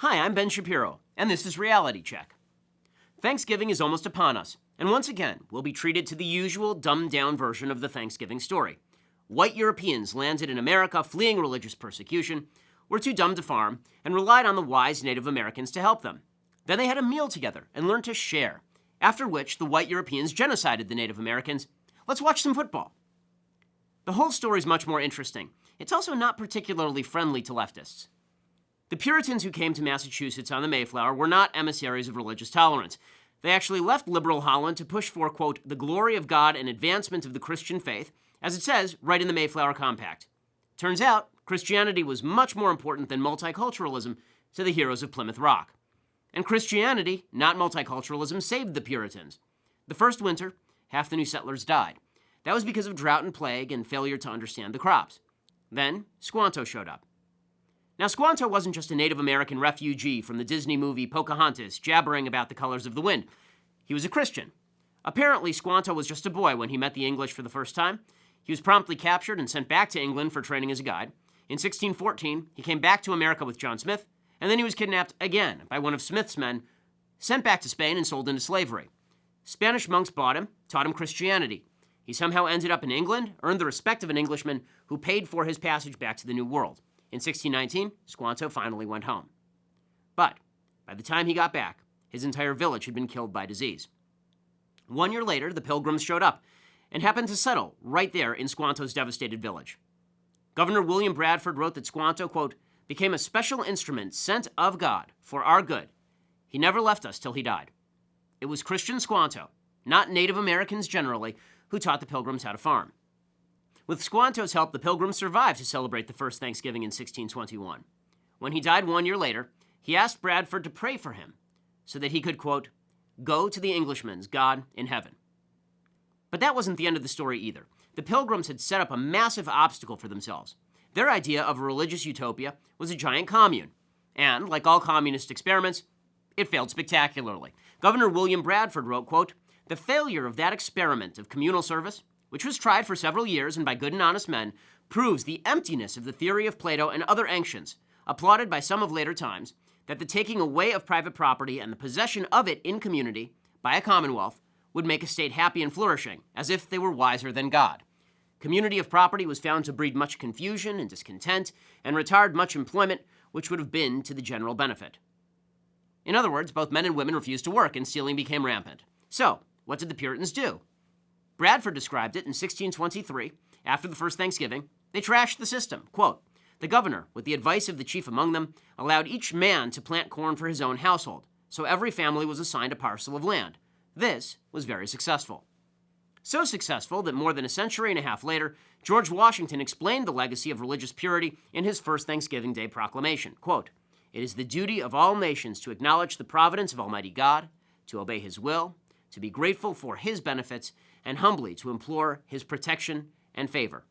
Hi, I'm Ben Shapiro, and this is Reality Check. Thanksgiving is almost upon us, and once again, we'll be treated to the usual dumbed-down version of the Thanksgiving story. White Europeans landed in America fleeing religious persecution, were too dumb to farm, and relied on the wise Native Americans to help them. Then they had a meal together and learned to share, after which the white Europeans genocided the Native Americans. Let's watch some football. The whole story is much more interesting. It's also not particularly friendly to leftists. The Puritans who came to Massachusetts on the Mayflower were not emissaries of religious tolerance. They actually left liberal Holland to push for, quote, the glory of God and advancement of the Christian faith, as it says right in the Mayflower Compact. Turns out, Christianity was much more important than multiculturalism to the heroes of Plymouth Rock. And Christianity, not multiculturalism, saved the Puritans. The first winter, half the new settlers died. That was because of drought and plague and failure to understand the crops. Then, Squanto showed up. Now, Squanto wasn't just a Native American refugee from the Disney movie Pocahontas jabbering about the colors of the wind. He was a Christian. Apparently, Squanto was just a boy when he met the English for the first time. He was promptly captured and sent back to England for training as a guide. In 1614, he came back to America with John Smith, and then he was kidnapped again by one of Smith's men, sent back to Spain and sold into slavery. Spanish monks bought him, taught him Christianity. He somehow ended up in England, earned the respect of an Englishman who paid for his passage back to the New World. In 1619, Squanto finally went home. But by the time he got back, his entire village had been killed by disease. 1 year later, the Pilgrims showed up and happened to settle right there in Squanto's devastated village. Governor William Bradford wrote that Squanto, quote, became a special instrument sent of God for our good. He never left us till he died. It was Christian Squanto, not Native Americans generally, who taught the Pilgrims how to farm. With Squanto's help, the Pilgrims survived to celebrate the first Thanksgiving in 1621. When he died 1 year later, he asked Bradford to pray for him so that he could, quote, go to the Englishman's God in heaven. But that wasn't the end of the story either. The Pilgrims had set up a massive obstacle for themselves. Their idea of a religious utopia was a giant commune. And, like all communist experiments, it failed spectacularly. Governor William Bradford wrote, quote, the failure of that experiment of communal service, which was tried for several years and by good and honest men, proves the emptiness of the theory of Plato and other ancients, applauded by some of later times, that the taking away of private property and the possession of it in community by a commonwealth would make a state happy and flourishing, as if they were wiser than God. Community of property was found to breed much confusion and discontent and retard much employment, which would have been to the general benefit. In other words, both men and women refused to work and stealing became rampant. So, what did the Puritans do? Bradford described it in 1623, after the first Thanksgiving. They trashed the system. Quote, the governor, with the advice of the chief among them, allowed each man to plant corn for his own household, so every family was assigned a parcel of land. This was very successful. So successful that more than a century and a half later, George Washington explained the legacy of religious purity in his first Thanksgiving Day proclamation. Quote, it is the duty of all nations to acknowledge the providence of Almighty God, to obey his will, to be grateful for his benefits, and humbly to implore his protection and favor.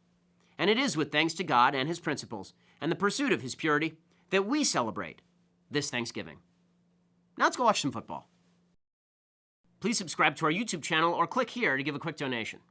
And it is with thanks to God and his principles and the pursuit of his purity that we celebrate this Thanksgiving. Now let's go watch some football. Please subscribe to our YouTube channel or click here to give a quick donation.